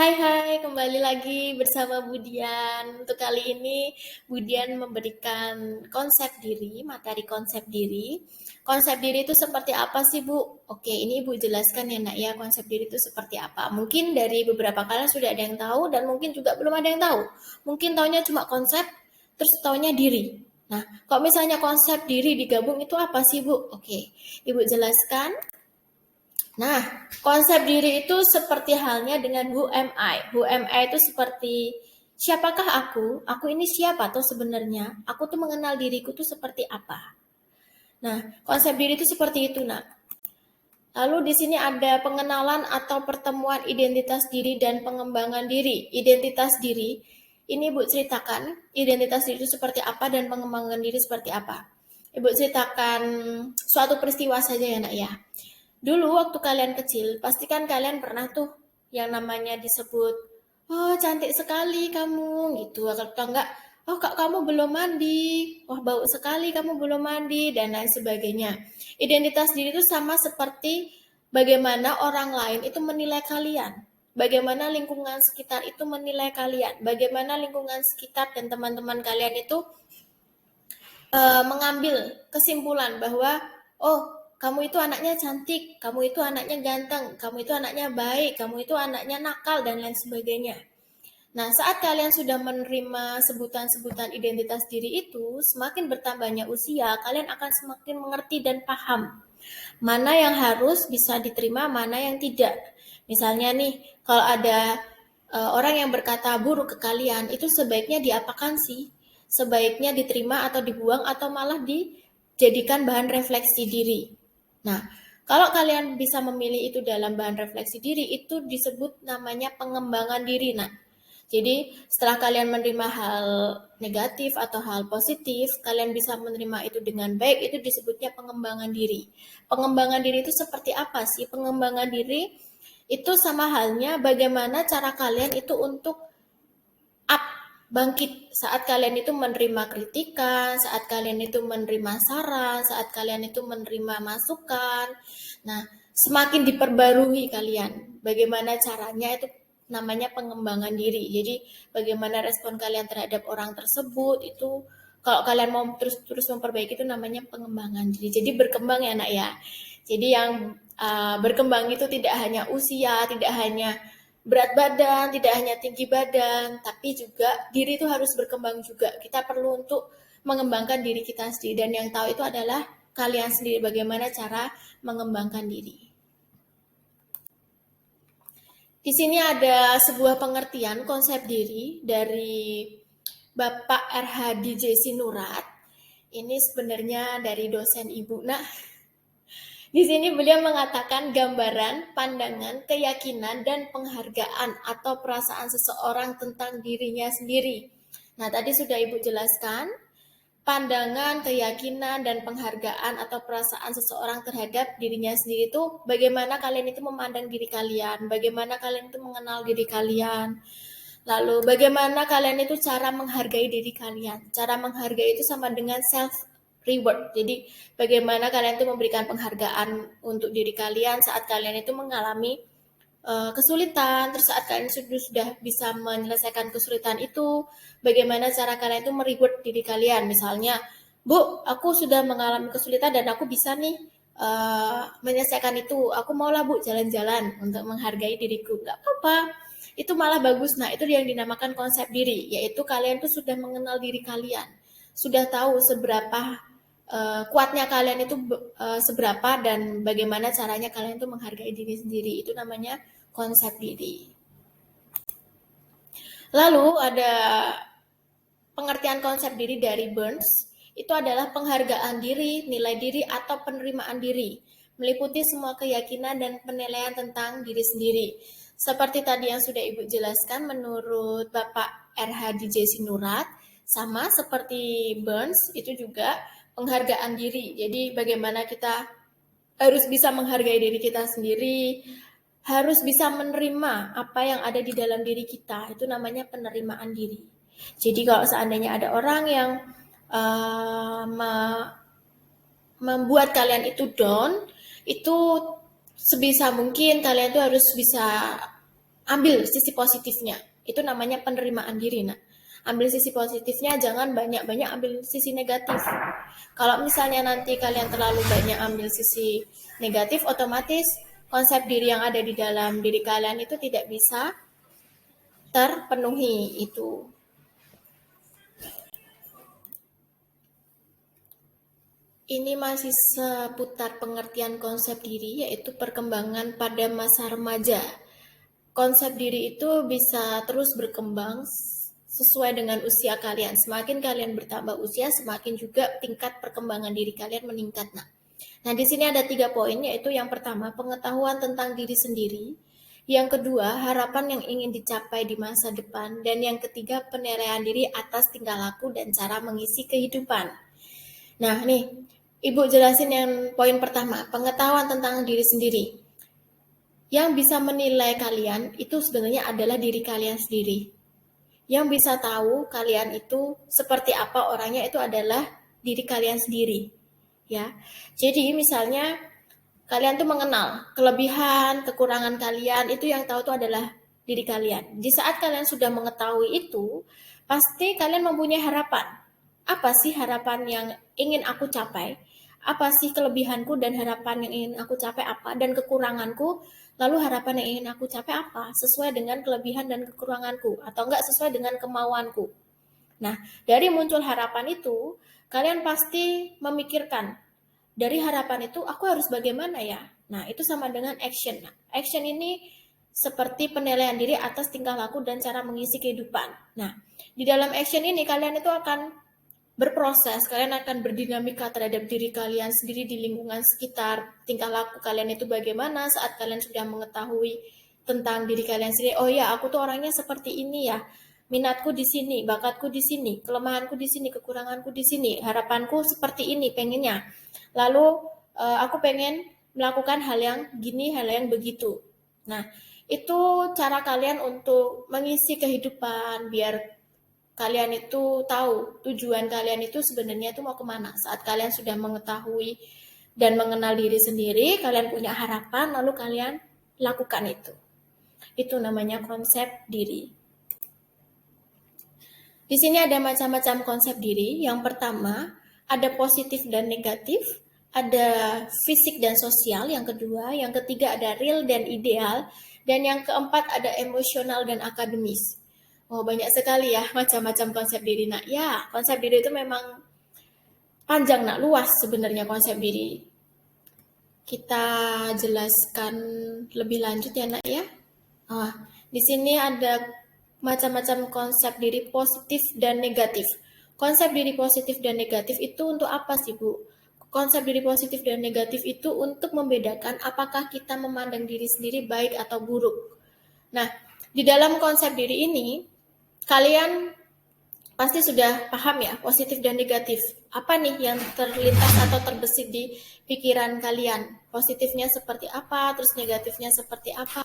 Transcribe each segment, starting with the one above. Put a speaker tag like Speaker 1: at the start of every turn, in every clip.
Speaker 1: Hai, kembali lagi bersama Budian. Untuk kali ini, Budian memberikan konsep diri, materi konsep diri. Konsep diri itu seperti apa sih, Bu? Oke, ini Ibu jelaskan ya, Nak, ya, konsep diri itu seperti apa. Mungkin dari beberapa kalian sudah ada yang tahu, dan mungkin juga belum ada yang tahu. Mungkin taunya cuma konsep, terus taunya diri. Nah, kalau misalnya konsep diri digabung itu apa sih, Bu? Oke, Ibu jelaskan. Nah, konsep diri itu seperti halnya dengan who am I. Who am I itu seperti siapakah aku? Aku ini siapa tuh sebenarnya? Aku tuh mengenal diriku tuh seperti apa? Nah, konsep diri itu seperti itu, Nak. Lalu di sini ada pengenalan atau pertemuan identitas diri dan pengembangan diri. Identitas diri, ini Ibu ceritakan identitas diri itu seperti apa dan pengembangan diri seperti apa. Ibu ceritakan suatu peristiwa saja ya, Nak, ya. Dulu waktu kalian kecil, pasti kan kalian pernah tuh yang namanya disebut, oh cantik sekali kamu, gitu. Atau enggak, oh kak kamu belum mandi, wah bau sekali kamu belum mandi, dan lain sebagainya. Identitas diri itu sama seperti bagaimana orang lain itu menilai kalian. Bagaimana lingkungan sekitar itu menilai kalian. Bagaimana lingkungan sekitar dan teman-teman kalian itu mengambil kesimpulan bahwa oh kamu itu anaknya cantik, kamu itu anaknya ganteng, kamu itu anaknya baik, kamu itu anaknya nakal dan lain sebagainya. Nah, saat kalian sudah menerima sebutan-sebutan identitas diri itu, semakin bertambahnya usia, kalian akan semakin mengerti dan paham mana yang harus bisa diterima, mana yang tidak. Misalnya nih, kalau ada orang yang berkata buruk ke kalian, itu sebaiknya diapakan sih? Sebaiknya diterima atau dibuang atau malah dijadikan bahan refleksi diri. Nah, kalau kalian bisa memilih itu dalam bahan refleksi diri, itu disebut namanya pengembangan diri. Nah, jadi setelah kalian menerima hal negatif atau hal positif, kalian bisa menerima itu dengan baik, itu disebutnya pengembangan diri. Pengembangan diri itu seperti apa sih? Pengembangan diri itu sama halnya bagaimana cara kalian itu untuk up, bangkit saat kalian itu menerima kritikan, saat kalian itu menerima saran, saat kalian itu menerima masukan. Nah, semakin diperbarui kalian. Bagaimana caranya itu namanya pengembangan diri. Jadi, bagaimana respon kalian terhadap orang tersebut itu kalau kalian mau terus-terus memperbaiki itu namanya pengembangan diri. Jadi berkembang ya, Nak, ya. Jadi yang berkembang itu tidak hanya usia, tidak hanya berat badan, tidak hanya tinggi badan, tapi juga diri itu harus berkembang juga. Kita perlu untuk mengembangkan diri kita sendiri, dan yang tahu itu adalah kalian sendiri bagaimana cara mengembangkan diri. Di sini ada sebuah pengertian konsep diri dari Bapak RH Sinurat. Ini sebenarnya dari dosen Ibu. Nah, di sini beliau mengatakan gambaran, pandangan, keyakinan, dan penghargaan atau perasaan seseorang tentang dirinya sendiri. Nah, tadi sudah Ibu jelaskan, pandangan, keyakinan, dan penghargaan atau perasaan seseorang terhadap dirinya sendiri itu bagaimana kalian itu memandang diri kalian, bagaimana kalian itu mengenal diri kalian, lalu bagaimana kalian itu cara menghargai diri kalian. Cara menghargai itu sama dengan self reward. Jadi bagaimana kalian itu memberikan penghargaan untuk diri kalian saat kalian itu mengalami kesulitan, terus saat kalian sudah bisa menyelesaikan kesulitan itu, bagaimana cara kalian itu mereward diri kalian. Misalnya, Bu, aku sudah mengalami kesulitan dan aku bisa nih menyelesaikan itu. Aku maulah Bu jalan-jalan untuk menghargai diriku. Gak apa-apa, itu malah bagus. Nah, itu yang dinamakan konsep diri, yaitu kalian tuh sudah mengenal diri kalian, sudah tahu seberapa kuatnya kalian itu seberapa dan bagaimana caranya kalian itu menghargai diri sendiri. Itu namanya konsep diri. Lalu ada pengertian konsep diri dari Burns, itu adalah penghargaan diri, nilai diri atau penerimaan diri, meliputi semua keyakinan dan penilaian tentang diri sendiri. Seperti tadi yang sudah Ibu jelaskan, menurut Bapak RH Sinurat, sama seperti Burns, itu juga penghargaan diri. Jadi bagaimana kita harus bisa menghargai diri kita sendiri, harus bisa menerima apa yang ada di dalam diri kita. Itu namanya penerimaan diri. Jadi kalau seandainya ada orang yang membuat kalian itu down, itu sebisa mungkin kalian itu harus bisa ambil sisi positifnya. Itu namanya penerimaan diri. Nah, ambil sisi positifnya, jangan banyak-banyak ambil sisi negatif. Kalau misalnya nanti kalian terlalu banyak ambil sisi negatif, otomatis konsep diri yang ada di dalam diri kalian itu tidak bisa terpenuhi itu. Ini masih seputar pengertian konsep diri, yaitu perkembangan pada masa remaja. Konsep diri itu bisa terus berkembang sesuai dengan usia kalian. Semakin kalian bertambah usia, semakin juga tingkat perkembangan diri kalian meningkat. Nah, di sini ada 3 poin, yaitu yang pertama, pengetahuan tentang diri sendiri. Yang kedua, harapan yang ingin dicapai di masa depan. Dan yang ketiga, penilaian diri atas tingkah laku dan cara mengisi kehidupan. Nah, nih, Ibu jelasin yang poin pertama, pengetahuan tentang diri sendiri. Yang bisa menilai kalian itu sebenarnya adalah diri kalian sendiri. Yang bisa tahu kalian itu seperti apa orangnya itu adalah diri kalian sendiri. Ya. Jadi misalnya kalian tuh mengenal kelebihan, kekurangan kalian, itu yang tahu tuh adalah diri kalian. Di saat kalian sudah mengetahui itu, pasti kalian mempunyai harapan. Apa sih harapan yang ingin aku capai? Apa sih kelebihanku dan harapan yang ingin aku capai apa? Dan kekuranganku, lalu harapan yang ingin aku capai apa? Sesuai dengan kelebihan dan kekuranganku, atau enggak sesuai dengan kemauanku. Nah, dari muncul harapan itu, kalian pasti memikirkan, dari harapan itu aku harus bagaimana ya? Nah, itu sama dengan action. Nah, action ini seperti penilaian diri atas tingkah laku dan cara mengisi kehidupan. Nah, di dalam action ini kalian itu akan berproses, kalian akan berdinamika terhadap diri kalian sendiri di lingkungan sekitar, tingkah laku kalian itu bagaimana saat kalian sudah mengetahui tentang diri kalian sendiri. Oh ya, aku tuh orangnya seperti ini ya. Minatku di sini, bakatku di sini, kelemahanku di sini, kekuranganku di sini, harapanku seperti ini, pengennya. Lalu aku pengen melakukan hal yang gini, hal yang begitu. Nah, itu cara kalian untuk mengisi kehidupan biar kalian itu tahu tujuan kalian itu sebenarnya itu mau kemana. Saat kalian sudah mengetahui dan mengenal diri sendiri, kalian punya harapan, lalu kalian lakukan itu. Itu namanya konsep diri. Di sini ada macam-macam konsep diri. Yang pertama, ada positif dan negatif, ada fisik dan sosial, yang kedua, yang ketiga ada real dan ideal, dan yang keempat ada emosional dan akademis. Oh, banyak sekali ya macam-macam konsep diri. Nak, ya, konsep diri itu memang panjang, nak, luas sebenarnya konsep diri. Kita jelaskan lebih lanjut ya, nak ya. Ah, di sini ada macam-macam konsep diri positif dan negatif. Konsep diri positif dan negatif itu untuk apa sih, Bu? Konsep diri positif dan negatif itu untuk membedakan apakah kita memandang diri sendiri baik atau buruk. Nah, di dalam konsep diri ini, kalian pasti sudah paham ya, positif dan negatif. Apa nih yang terlintas atau terbesit di pikiran kalian? Positifnya seperti apa, terus negatifnya seperti apa?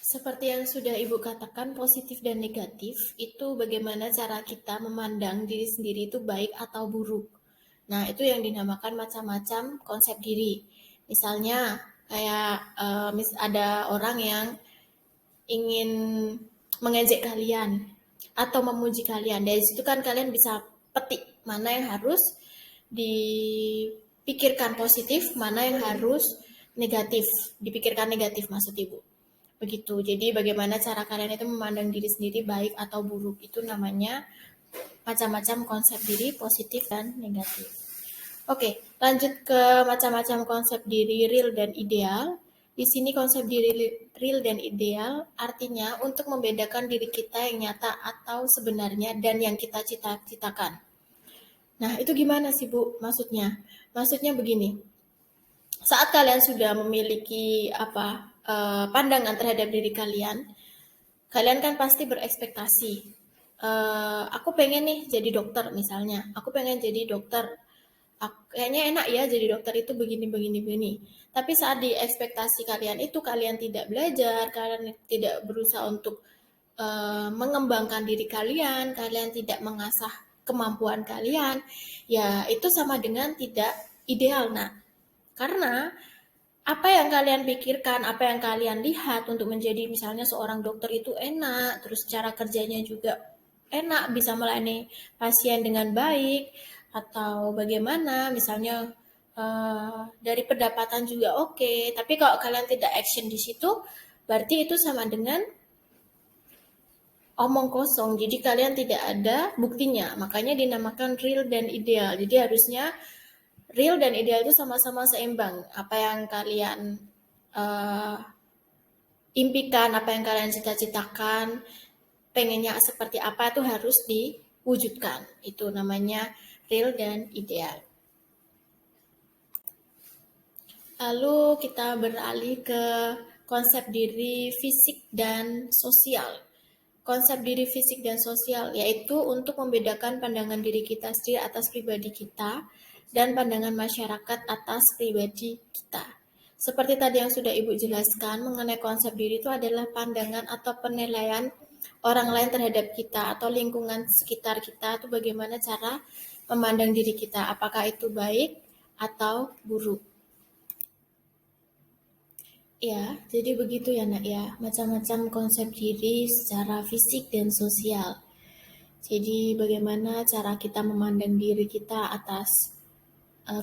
Speaker 1: Seperti yang sudah Ibu katakan, positif dan negatif itu bagaimana cara kita memandang diri sendiri itu baik atau buruk. Nah, itu yang dinamakan macam-macam konsep diri. Misalnya, kayak ada orang yang ingin mengejek kalian atau memuji kalian. Dari situ kan kalian bisa petik mana yang harus dipikirkan positif, mana yang harus negatif, dipikirkan negatif maksud Ibu. Begitu. Jadi bagaimana cara kalian itu memandang diri sendiri baik atau buruk, itu namanya macam-macam konsep diri positif dan negatif. Oke, lanjut ke macam-macam konsep diri real dan ideal. Di sini konsep diri real dan ideal artinya untuk membedakan diri kita yang nyata atau sebenarnya dan yang kita cita-citakan. Nah, itu gimana sih, Bu? Maksudnya begini. Saat kalian sudah memiliki pandangan terhadap diri kalian, kalian kan pasti berekspektasi. Aku pengen nih jadi dokter misalnya. Aku pengen jadi dokter. Kayaknya enak ya jadi dokter itu begini. Tapi saat di ekspektasi kalian itu kalian tidak belajar, kalian tidak berusaha untuk mengembangkan diri kalian tidak mengasah kemampuan kalian, ya itu sama dengan tidak ideal. Nah, karena apa yang kalian pikirkan, apa yang kalian lihat untuk menjadi misalnya seorang dokter itu enak, terus cara kerjanya juga enak, bisa melayani pasien dengan baik, atau bagaimana, misalnya dari pendapatan juga oke. Tapi kalau kalian tidak action di situ, berarti itu sama dengan omong kosong. Jadi kalian tidak ada buktinya. Makanya dinamakan real dan ideal. Jadi harusnya real dan ideal itu sama-sama seimbang. Apa yang kalian uh, impikan, apa yang kalian cita-citakan, pengennya seperti apa itu harus diwujudkan. Itu namanya real dan ideal. Lalu kita beralih ke konsep diri fisik dan sosial. Konsep diri fisik dan sosial yaitu untuk membedakan pandangan diri kita sendiri atas pribadi kita dan pandangan masyarakat atas pribadi kita. Seperti tadi yang sudah Ibu jelaskan mengenai konsep diri itu adalah pandangan atau penilaian orang lain terhadap kita atau lingkungan sekitar kita itu bagaimana cara memandang diri kita, apakah itu baik atau buruk. Ya, jadi begitu ya nak ya, macam-macam konsep diri secara fisik dan sosial. Jadi bagaimana cara kita memandang diri kita atas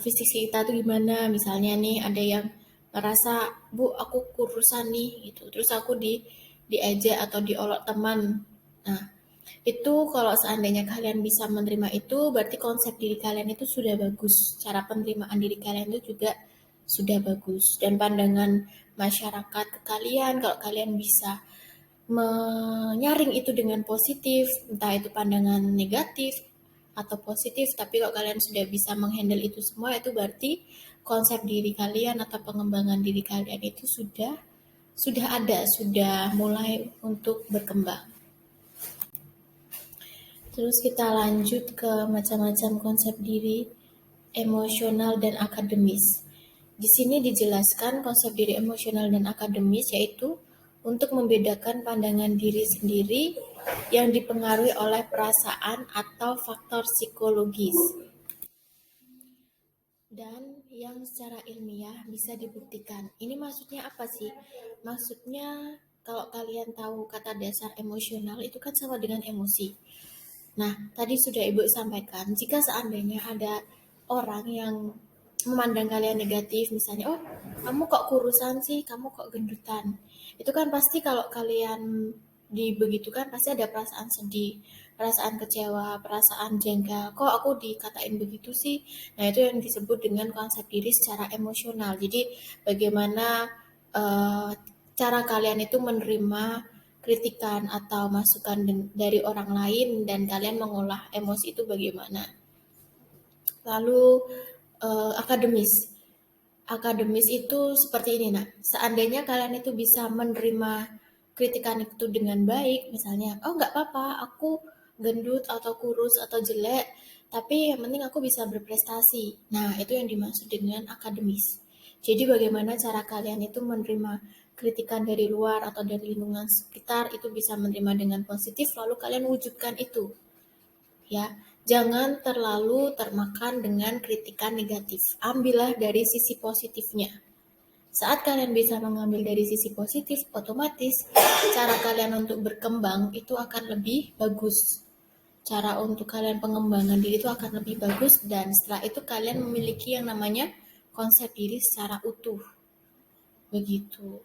Speaker 1: fisik kita tuh gimana? Misalnya nih ada yang merasa, Bu, aku kurusan nih gitu. Terus aku diejek atau diolok teman. Nah, itu kalau seandainya kalian bisa menerima itu, berarti konsep diri kalian itu sudah bagus. Cara penerimaan diri kalian itu juga sudah bagus. Dan pandangan masyarakat ke kalian, kalau kalian bisa menyaring itu dengan positif, entah itu pandangan negatif atau positif, tapi kalau kalian sudah bisa menghandle itu semua, itu berarti konsep diri kalian atau pengembangan diri kalian itu sudah ada, sudah mulai untuk berkembang. Terus kita lanjut ke macam-macam konsep diri emosional dan akademis. Di sini dijelaskan konsep diri emosional dan akademis yaitu untuk membedakan pandangan diri sendiri yang dipengaruhi oleh perasaan atau faktor psikologis dan yang secara ilmiah bisa dibuktikan. Ini maksudnya apa sih? Maksudnya kalau kalian tahu kata dasar emosional itu kan sama dengan emosi. Nah, tadi sudah Ibu sampaikan, jika seandainya ada orang yang memandang kalian negatif, misalnya, oh kamu kok kurusan sih, kamu kok gendutan. Itu kan pasti kalau kalian dibegitukan pasti ada perasaan sedih, perasaan kecewa, perasaan jengkel. Kok aku dikatain begitu sih? Nah, itu yang disebut dengan konsep diri secara emosional. Jadi, bagaimana eh, cara kalian itu menerima kritikan atau masukan dari orang lain dan kalian mengolah emosi itu bagaimana. Lalu akademis. Akademis itu seperti ini nak. Seandainya kalian itu bisa menerima kritikan itu dengan baik, misalnya, oh nggak apa-apa, aku gendut atau kurus atau jelek, tapi yang penting aku bisa berprestasi. Nah, itu yang dimaksud dengan akademis. Jadi bagaimana cara kalian itu menerima kritikan dari luar atau dari lingkungan sekitar itu bisa menerima dengan positif, lalu kalian wujudkan itu. Ya, jangan terlalu termakan dengan kritikan negatif. Ambillah dari sisi positifnya. Saat kalian bisa mengambil dari sisi positif, otomatis cara kalian untuk berkembang itu akan lebih bagus. Cara untuk kalian pengembangan diri itu akan lebih bagus dan setelah itu kalian memiliki yang namanya konsep diri secara utuh. Begitu.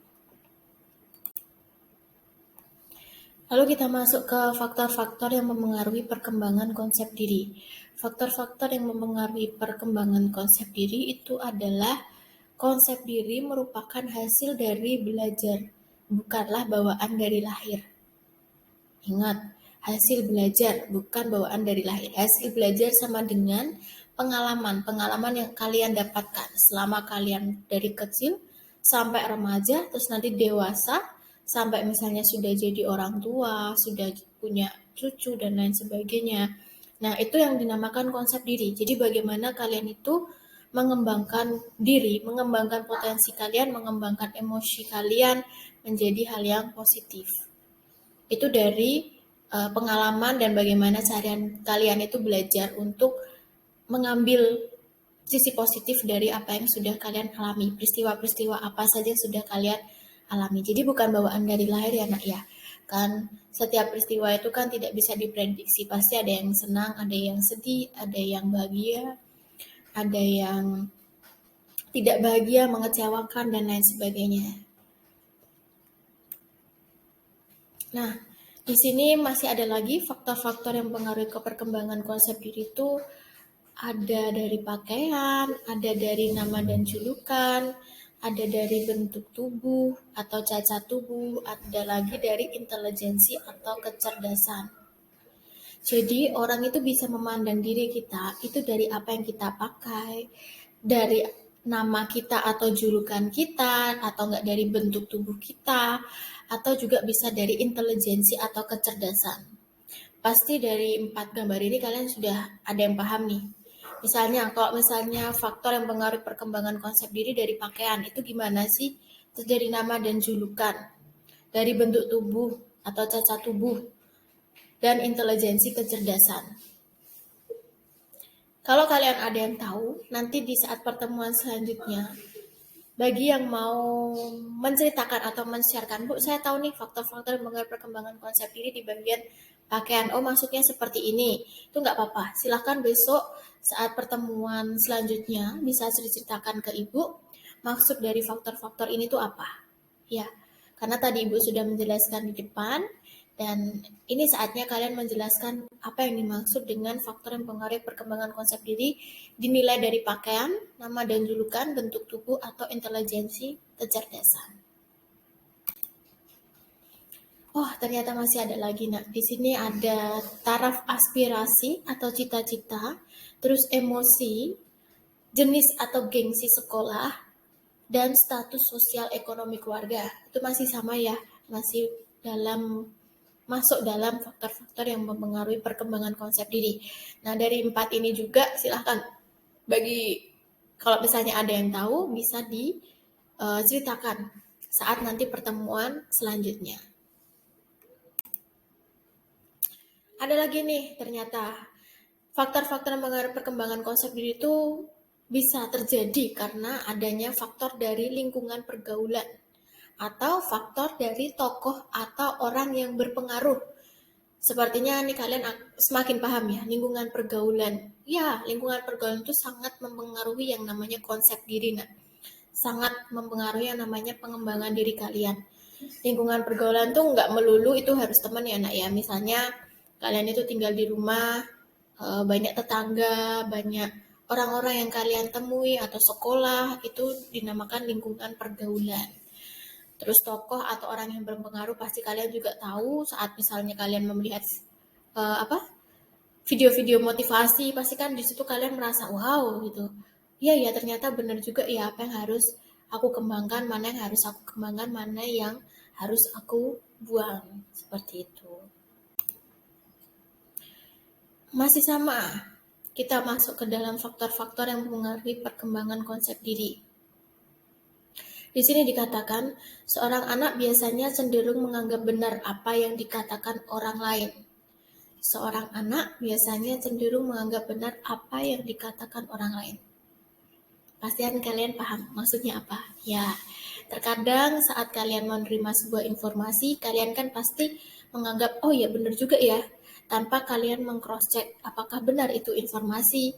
Speaker 1: Lalu kita masuk ke faktor-faktor yang mempengaruhi perkembangan konsep diri. Faktor-faktor yang mempengaruhi perkembangan konsep diri itu adalah konsep diri merupakan hasil dari belajar, bukanlah bawaan dari lahir. Ingat, hasil belajar bukan bawaan dari lahir. Hasil belajar sama dengan pengalaman yang kalian dapatkan selama kalian dari kecil sampai remaja, terus nanti dewasa, sampai misalnya sudah jadi orang tua, sudah punya cucu dan lain sebagainya. Nah, itu yang dinamakan konsep diri. Jadi bagaimana kalian itu mengembangkan diri, mengembangkan potensi kalian, mengembangkan emosi kalian menjadi hal yang positif. Itu dari pengalaman dan bagaimana kalian itu belajar untuk mengambil sisi positif dari apa yang sudah kalian alami, peristiwa-peristiwa apa saja yang sudah kalian alami. Jadi bukan bawaan dari lahir ya nak ya. Kan setiap peristiwa itu kan tidak bisa diprediksi, pasti ada yang senang, ada yang sedih, ada yang bahagia, ada yang tidak bahagia, mengecewakan, dan lain sebagainya. Nah, di sini masih ada lagi faktor-faktor yang mempengaruhi ke perkembangan konsep diri itu ada dari pakaian, ada dari nama dan julukan, ada dari bentuk tubuh atau cacat tubuh, ada lagi dari intelijensi atau kecerdasan. Jadi orang itu bisa memandang diri kita itu dari apa yang kita pakai, dari nama kita atau julukan kita, atau enggak dari bentuk tubuh kita, atau juga bisa dari intelijensi atau kecerdasan. Pasti dari 4 gambar ini kalian sudah ada yang paham nih. Misalnya, kalau misalnya faktor yang mempengaruhi perkembangan konsep diri dari pakaian, itu gimana sih? Terus dari nama dan julukan, dari bentuk tubuh atau cacat tubuh, dan intelijensi kecerdasan. Kalau kalian ada yang tahu, nanti di saat pertemuan selanjutnya, bagi yang mau menceritakan atau men-sharekan, Bu, saya tahu nih faktor-faktor yang mempengaruhi perkembangan konsep diri di bagian pakaian. Oh, maksudnya seperti ini. Itu nggak apa-apa. Silahkan besok saat pertemuan selanjutnya bisa ceritakan ke Ibu, maksud dari faktor-faktor ini tuh apa. Ya, karena tadi Ibu sudah menjelaskan di depan, dan ini saatnya kalian menjelaskan apa yang dimaksud dengan faktor yang mempengaruhi perkembangan konsep diri dinilai dari pakaian, nama dan julukan, bentuk tubuh, atau intelijensi kecerdasan. Oh, ternyata masih ada lagi, nak. Di sini ada taraf aspirasi atau cita-cita, terus emosi, jenis atau gengsi sekolah, dan status sosial ekonomi keluarga. Itu masih sama ya, masih masuk dalam faktor-faktor yang mempengaruhi perkembangan konsep diri. Nah, dari 4 ini juga silahkan bagi kalau misalnya ada yang tahu bisa diceritakan saat nanti pertemuan selanjutnya. Ada lagi nih, ternyata faktor-faktor yang mempengaruhi perkembangan konsep diri itu bisa terjadi karena adanya faktor dari lingkungan pergaulan atau faktor dari tokoh atau orang yang berpengaruh. Sepertinya nih kalian semakin paham ya, lingkungan pergaulan. Ya, lingkungan pergaulan itu sangat mempengaruhi yang namanya konsep diri, nah. Sangat mempengaruhi yang namanya pengembangan diri kalian. Lingkungan pergaulan tuh nggak melulu itu harus teman ya, nak ya. Misalnya kalian itu tinggal di rumah, banyak tetangga, banyak orang-orang yang kalian temui atau sekolah, itu dinamakan lingkungan pergaulan. Terus tokoh atau orang yang berpengaruh pasti kalian juga tahu saat misalnya kalian melihat video-video motivasi, pasti kan di situ kalian merasa wow gitu. Iya ya, ternyata benar juga ya apa yang harus aku kembangkan, mana yang harus aku kembangkan, mana yang harus aku buang. Seperti itu. Masih sama, kita masuk ke dalam faktor-faktor yang mempengaruhi perkembangan konsep diri. Di sini dikatakan, seorang anak biasanya cenderung menganggap benar apa yang dikatakan orang lain. Seorang anak biasanya cenderung menganggap benar apa yang dikatakan orang lain. Pastikan kalian paham maksudnya apa? Ya, terkadang saat kalian menerima sebuah informasi, kalian kan pasti menganggap, oh ya benar juga ya, tanpa kalian meng-cross-check apakah benar itu informasi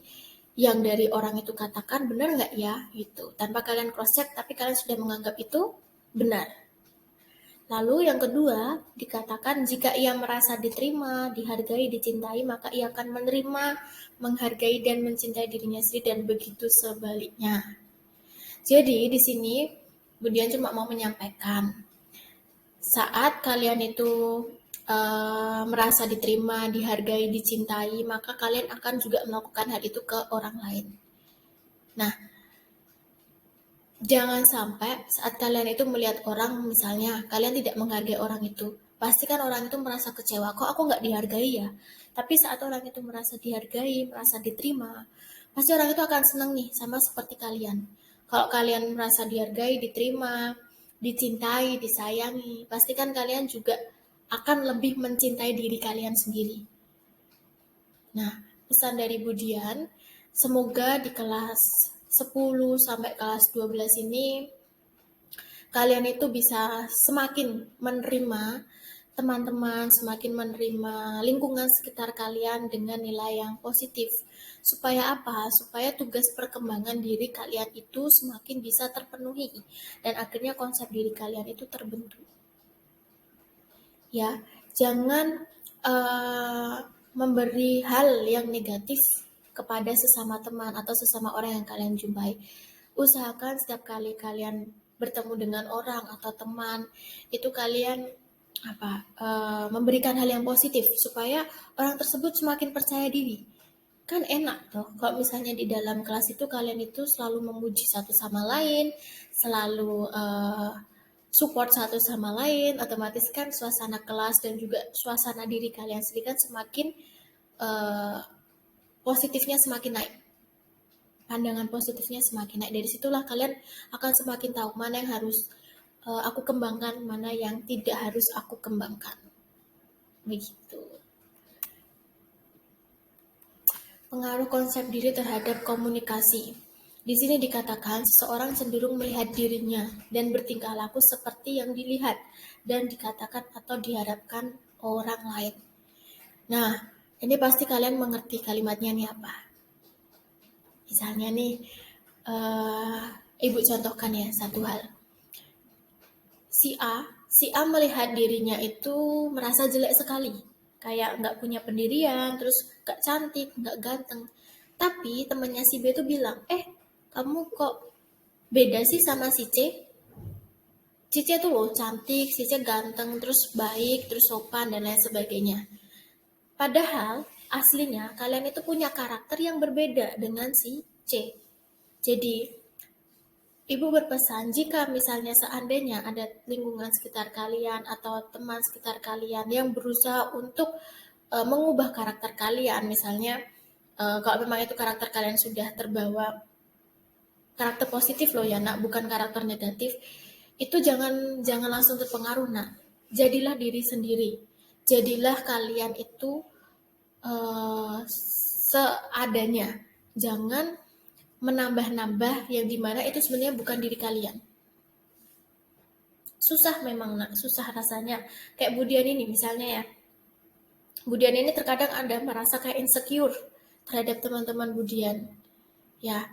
Speaker 1: yang dari orang itu katakan benar nggak ya gitu. Tanpa kalian cross-check, tapi kalian sudah menganggap itu benar. Lalu yang kedua, dikatakan jika ia merasa diterima, dihargai, dicintai, maka ia akan menerima, menghargai, dan mencintai dirinya sendiri, dan begitu sebaliknya. Jadi di sini Budian cuma mau menyampaikan, saat kalian itu merasa diterima, dihargai, dicintai, maka kalian akan juga melakukan hal itu ke orang lain. Nah, jangan sampai saat kalian itu melihat orang, misalnya kalian tidak menghargai orang itu, pasti kan orang itu merasa kecewa, kok aku nggak dihargai ya. Tapi saat orang itu merasa dihargai, merasa diterima, pasti orang itu akan senang nih, sama seperti kalian. Kalau kalian merasa dihargai, diterima, dicintai, disayangi, pasti kan kalian juga akan lebih mencintai diri kalian sendiri. Nah, pesan dari Budian, Semoga di kelas 10 sampai kelas 12 ini kalian itu bisa semakin menerima teman-teman, semakin menerima lingkungan sekitar kalian dengan nilai yang positif. Supaya apa? Supaya tugas perkembangan diri kalian itu semakin bisa terpenuhi dan akhirnya konsep diri kalian itu terbentuk. Ya, jangan memberi hal yang negatif kepada sesama teman atau sesama orang yang kalian jumpai. Usahakan setiap kali kalian bertemu dengan orang atau teman, itu kalian memberikan hal yang positif supaya orang tersebut semakin percaya diri. Kan enak tuh kalau misalnya di dalam kelas itu kalian itu selalu memuji satu sama lain, selalu support satu sama lain, otomatis kan suasana kelas dan juga suasana diri kalian sendiri kan semakin positifnya semakin naik. Pandangan positifnya semakin naik. Dari situlah kalian akan semakin tahu mana yang harus aku kembangkan, mana yang tidak harus aku kembangkan. Begitu. Pengaruh konsep diri terhadap komunikasi. Di sini dikatakan seseorang cenderung melihat dirinya dan bertingkah laku seperti yang dilihat dan dikatakan atau diharapkan orang lain. Nah, ini pasti kalian mengerti kalimatnya nih apa. Misalnya nih, Ibu contohkan ya satu hal. Si A melihat dirinya itu merasa jelek sekali. Kayak nggak punya pendirian, terus nggak cantik, nggak ganteng. Tapi temannya si B itu bilang, kamu kok beda sih sama si C? Si C tuh loh cantik, si C ganteng, terus baik, terus sopan, dan lain sebagainya. Padahal aslinya kalian itu punya karakter yang berbeda dengan si C. Jadi Ibu berpesan, jika misalnya seandainya ada lingkungan sekitar kalian atau teman sekitar kalian yang berusaha untuk mengubah karakter kalian, misalnya kalau memang itu karakter kalian sudah terbawa karakter positif loh ya nak, bukan karakter negatif, itu jangan langsung terpengaruh nak. Jadilah diri sendiri, jadilah kalian itu seadanya, jangan menambah-nambah yang dimana itu sebenarnya bukan diri kalian. Susah memang nak, susah rasanya. Kayak Budian ini misalnya ya. Budian ini terkadang ada merasa kayak insecure terhadap teman-teman Budian. Ya,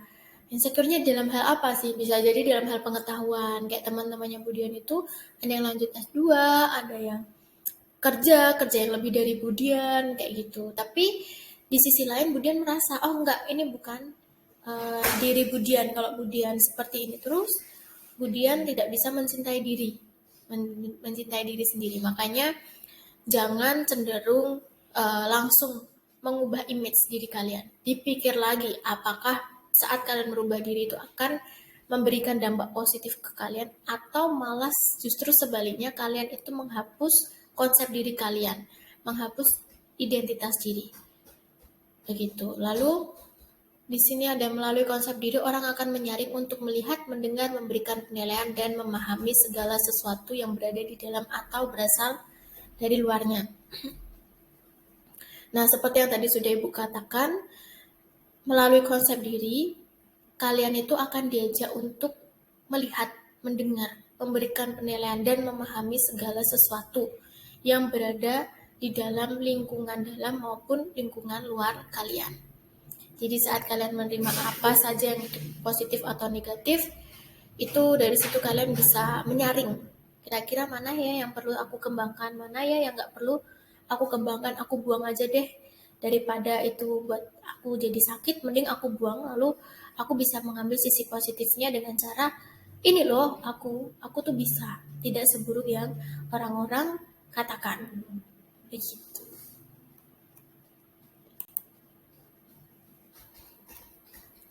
Speaker 1: insecure-nya dalam hal apa sih? Bisa jadi dalam hal pengetahuan. Kayak teman-temannya Budian itu ada yang lanjut S2, ada yang kerja yang lebih dari Budian, kayak gitu. Tapi di sisi lain Budian merasa, oh enggak, ini bukan diri Budian. Kalau Budian seperti ini terus, Budian tidak bisa mencintai diri, mencintai diri sendiri. Makanya jangan cenderung langsung mengubah image diri kalian. Dipikir lagi, apakah saat kalian merubah diri itu akan memberikan dampak positif ke kalian, atau malas justru sebaliknya kalian itu menghapus konsep diri kalian, menghapus identitas diri. Begitu. Lalu di sini ada melalui konsep diri, orang akan menyaring untuk melihat, mendengar, memberikan penilaian, dan memahami segala sesuatu yang berada di dalam atau berasal dari luarnya. Nah, seperti yang tadi sudah Ibu katakan, melalui konsep diri, kalian itu akan diajak untuk melihat, mendengar, memberikan penilaian, dan memahami segala sesuatu yang berada di dalam lingkungan dalam maupun lingkungan luar kalian. Jadi saat kalian menerima apa saja yang positif atau negatif, itu dari situ kalian bisa menyaring. Kira-kira mana ya yang perlu aku kembangkan, mana ya yang nggak perlu aku kembangkan, aku buang aja deh. Daripada itu buat aku jadi sakit, mending aku buang, lalu aku bisa mengambil sisi positifnya dengan cara, ini loh aku tuh bisa, tidak seburuk yang orang-orang katakan. Begitu.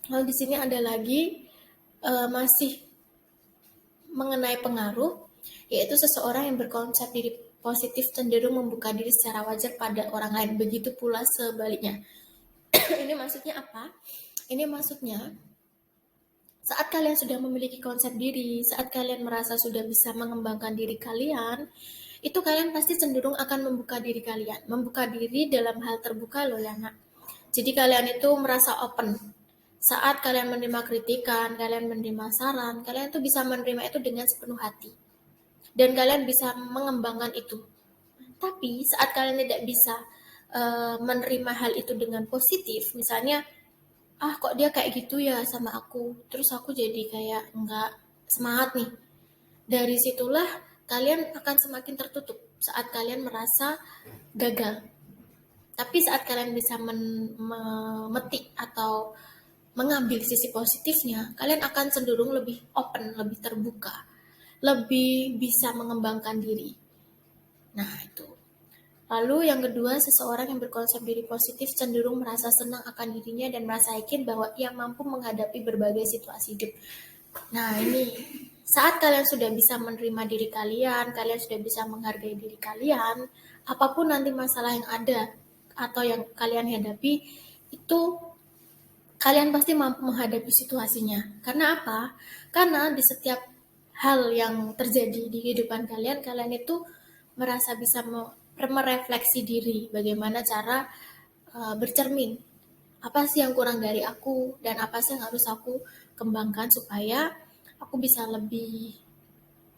Speaker 1: Lalu di sini ada lagi masih mengenai pengaruh, yaitu seseorang yang berkonsep diri positif cenderung membuka diri secara wajar pada orang lain. Begitu pula sebaliknya. Ini maksudnya apa? Ini maksudnya saat kalian sudah memiliki konsep diri, saat kalian merasa sudah bisa mengembangkan diri kalian, itu kalian pasti cenderung akan membuka diri kalian. Membuka diri dalam hal terbuka loh ya nak. Jadi kalian itu merasa open. Saat kalian menerima kritikan, kalian menerima saran, kalian tuh bisa menerima itu dengan sepenuh hati. Dan kalian bisa mengembangkan itu. Tapi saat kalian tidak bisa menerima hal itu dengan positif, misalnya, kok dia kayak gitu ya sama aku, terus aku jadi kayak nggak semangat nih. Dari situlah kalian akan semakin tertutup saat kalian merasa gagal. Tapi saat kalian bisa memetik atau mengambil sisi positifnya, kalian akan cenderung lebih open, lebih terbuka, lebih bisa mengembangkan diri. Nah, itu. Lalu yang kedua, seseorang yang berkonsep diri positif cenderung merasa senang akan dirinya dan merasa yakin bahwa ia mampu menghadapi berbagai situasi hidup. Nah, ini saat kalian sudah bisa menerima diri kalian, kalian sudah bisa menghargai diri kalian, apapun nanti masalah yang ada atau yang kalian hadapi, itu kalian pasti mampu menghadapi situasinya. Karena apa? Karena di setiap hal yang terjadi di kehidupan kalian, kalian itu merasa bisa merefleksi diri, bagaimana cara bercermin. Apa sih yang kurang dari aku dan apa sih yang harus aku kembangkan supaya aku bisa lebih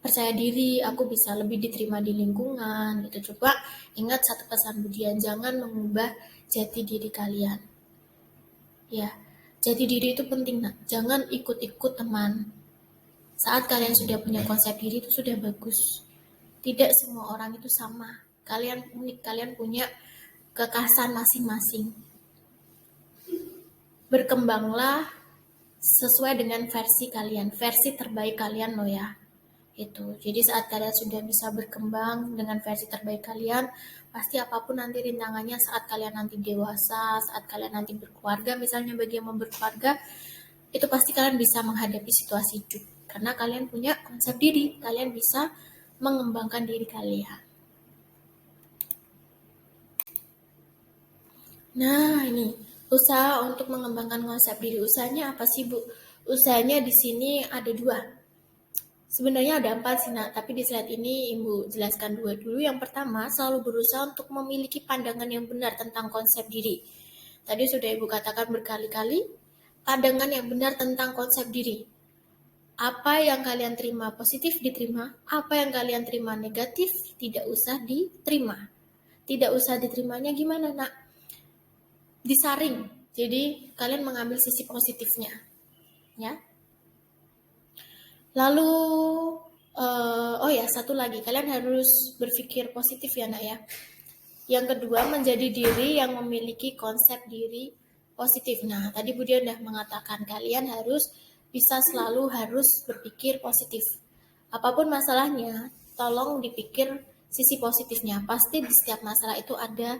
Speaker 1: percaya diri, aku bisa lebih diterima di lingkungan gitu. Coba ingat satu pesan Budian, jangan mengubah jati diri kalian. Ya, jati diri itu penting, nak. Jangan ikut-ikut teman. Saat kalian sudah punya konsep diri itu sudah bagus. Tidak semua orang itu sama. Kalian unik, kalian punya kekhasan masing-masing. Berkembanglah sesuai dengan versi kalian, versi terbaik kalian loh ya. Itu. Jadi saat kalian sudah bisa berkembang dengan versi terbaik kalian, pasti apapun nanti rintangannya saat kalian nanti dewasa, saat kalian nanti berkeluarga, misalnya bagi yang mau berkeluarga, itu pasti kalian bisa menghadapi situasi hidup. Karena kalian punya konsep diri, kalian bisa mengembangkan diri kalian. Nah, ini usaha untuk mengembangkan konsep diri. Usahanya apa sih, Bu? Usahanya di sini ada dua. Sebenarnya ada 4 sih, Nak. Tapi di slide ini Ibu jelaskan 2 dulu. Yang pertama, selalu berusaha untuk memiliki pandangan yang benar tentang konsep diri. Tadi sudah Ibu katakan berkali-kali, pandangan yang benar tentang konsep diri. Apa yang kalian terima positif diterima, apa yang kalian terima negatif tidak usah diterima. Tidak usah diterimanya gimana, Nak? Disaring. Jadi kalian mengambil sisi positifnya, ya. Lalu oh ya, satu lagi, kalian harus berpikir positif ya, Nak ya. Yang kedua, menjadi diri yang memiliki konsep diri positif. Nah, tadi Budi udah mengatakan kalian harus bisa selalu harus berpikir positif. Apapun masalahnya, tolong dipikir sisi positifnya. Pasti di setiap masalah itu ada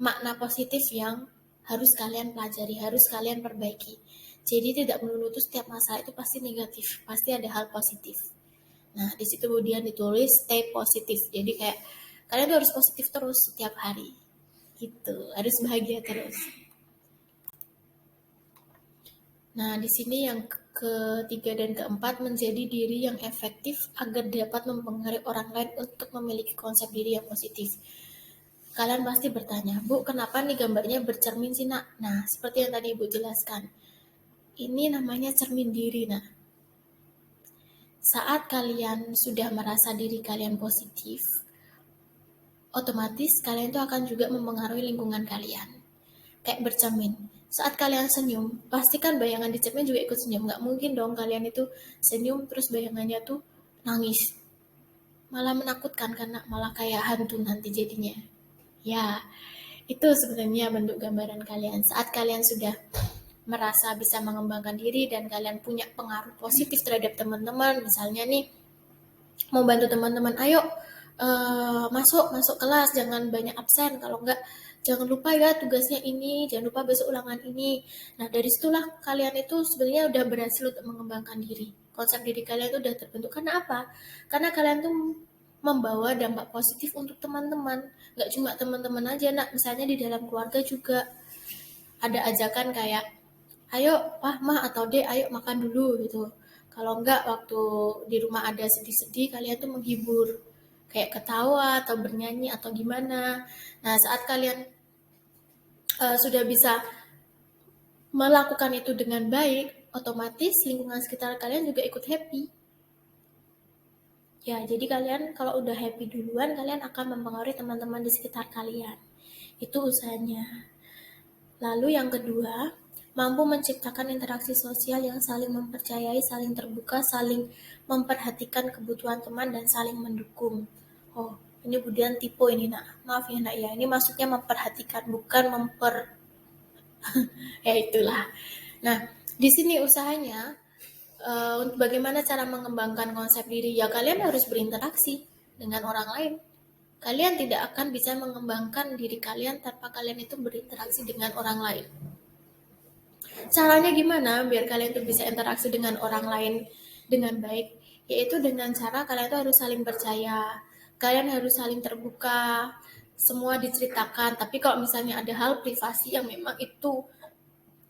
Speaker 1: makna positif yang harus kalian pelajari, harus kalian perbaiki. Jadi tidak melulu setiap masalah itu pasti negatif, pasti ada hal positif. Nah, di situ kemudian ditulis stay positif. Jadi kayak kalian tuh harus positif terus setiap hari. Gitu, harus bahagia terus. Nah, di sini yang ketiga dan keempat, menjadi diri yang efektif agar dapat mempengaruhi orang lain untuk memiliki konsep diri yang positif. Kalian pasti bertanya, Bu, kenapa nih gambarnya bercermin sih, Nak? Nah, seperti yang tadi Ibu jelaskan, ini namanya cermin diri, Nak. Saat kalian sudah merasa diri kalian positif, otomatis kalian itu akan juga mempengaruhi lingkungan kalian. Kayak bercermin. Saat kalian senyum, pastikan bayangan di cermin juga ikut senyum. Nggak mungkin dong kalian itu senyum terus bayangannya tuh nangis. Malah menakutkan karena malah kayak hantu nanti jadinya. Ya, itu sebenarnya bentuk gambaran kalian. Saat kalian sudah merasa bisa mengembangkan diri dan kalian punya pengaruh positif terhadap teman-teman, misalnya nih mau bantu teman-teman, ayo masuk kelas, jangan banyak absen, kalau enggak jangan lupa ya tugasnya ini, jangan lupa besok ulangan ini. Nah, dari situlah kalian itu sebenarnya udah berhasil untuk mengembangkan diri. Konsep diri kalian itu udah terbentuk. Karena apa? Karena kalian tuh membawa dampak positif untuk teman-teman. Nggak cuma teman-teman aja, Nak. Misalnya di dalam keluarga juga ada ajakan kayak, ayo Pah, Mah, atau Dek, ayo makan dulu gitu. Kalau enggak, waktu di rumah ada sedih-sedih, kalian tuh menghibur. Kayak ketawa atau bernyanyi atau gimana. Nah, saat kalian sudah bisa melakukan itu dengan baik, otomatis lingkungan sekitar kalian juga ikut happy. Ya, jadi kalian kalau udah happy duluan, kalian akan mempengaruhi teman-teman di sekitar kalian. Itu usahanya. Lalu yang kedua, mampu menciptakan interaksi sosial yang saling mempercayai, saling terbuka, saling memperhatikan kebutuhan teman, dan saling mendukung. Oh, ini Budian tipe ini, nak. Maaf ya, nak ya. Ini maksudnya memperhatikan, bukan ya itulah. Nah, di sini usahanya untuk bagaimana cara mengembangkan konsep diri. Ya, kalian harus berinteraksi dengan orang lain. Kalian tidak akan bisa mengembangkan diri kalian tanpa kalian itu berinteraksi dengan orang lain. Caranya gimana biar kalian tuh bisa interaksi dengan orang lain dengan baik? Yaitu dengan cara kalian tuh harus saling percaya, kalian harus saling terbuka, semua diceritakan. Tapi kalau misalnya ada hal privasi yang memang itu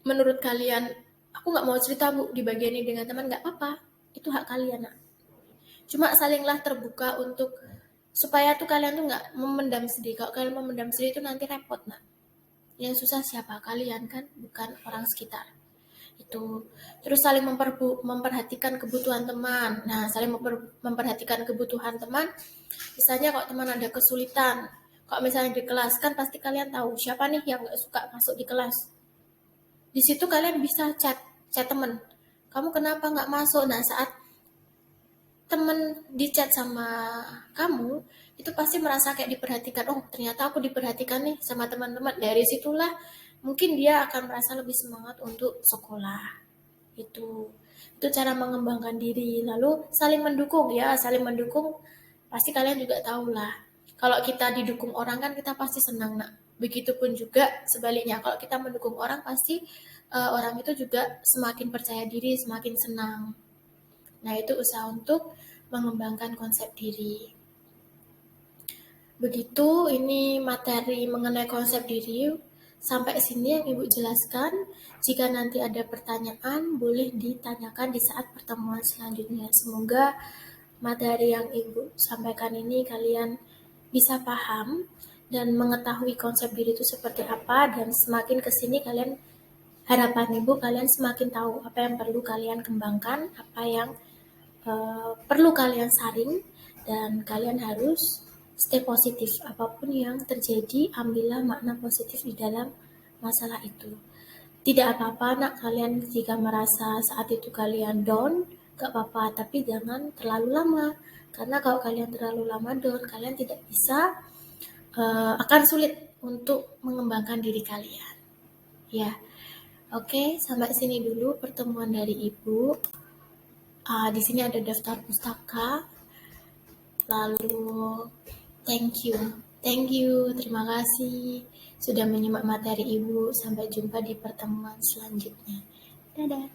Speaker 1: menurut kalian, aku nggak mau cerita bu di bagian ini dengan teman, nggak apa-apa, itu hak kalian nak. Cuma salinglah terbuka untuk supaya tuh kalian tuh nggak memendam sendiri. Kalau kalian memendam sendiri itu nanti repot nak. Yang susah siapa? Kalian kan, bukan orang sekitar. Itu. Terus saling memperhatikan kebutuhan teman. Nah, saling memperhatikan kebutuhan teman. Misalnya kalau teman ada kesulitan, kalau misalnya di kelas kan pasti kalian tahu siapa nih yang nggak suka masuk di kelas. Di situ kalian bisa chat teman. Kamu kenapa nggak masuk? Nah, saat temen di chat sama kamu, itu pasti merasa kayak diperhatikan. Oh, ternyata aku diperhatikan nih sama teman-teman. Dari situlah mungkin dia akan merasa lebih semangat untuk sekolah. Itu cara mengembangkan diri. Lalu saling mendukung ya, saling mendukung. Pasti kalian juga tahu lah. Kalau kita didukung orang kan kita pasti senang nak. Begitupun juga sebaliknya. Kalau kita mendukung orang pasti orang itu juga semakin percaya diri, semakin senang. Nah, itu usaha untuk mengembangkan konsep diri. Begitu ini materi mengenai konsep diri. Sampai sini yang Ibu jelaskan. Jika nanti ada pertanyaan, boleh ditanyakan di saat pertemuan selanjutnya. Semoga materi yang Ibu sampaikan ini kalian bisa paham dan mengetahui konsep diri itu seperti apa, dan semakin kesini kalian, harapan Ibu kalian semakin tahu apa yang perlu kalian kembangkan, apa yang perlu kalian saring, dan kalian harus stay positif. Apapun yang terjadi, ambillah makna positif di dalam masalah itu. Tidak apa-apa nak kalian jika merasa saat itu kalian down, gak apa-apa, tapi jangan terlalu lama. Karena kalau kalian terlalu lama down, kalian tidak bisa, akan sulit untuk mengembangkan diri kalian. Ya, oke, sampai sini dulu pertemuan dari Ibu. Di sini ada daftar pustaka. Lalu, thank you, terima kasih sudah menyimak materi Ibu. Sampai jumpa di pertemuan selanjutnya. Dadah.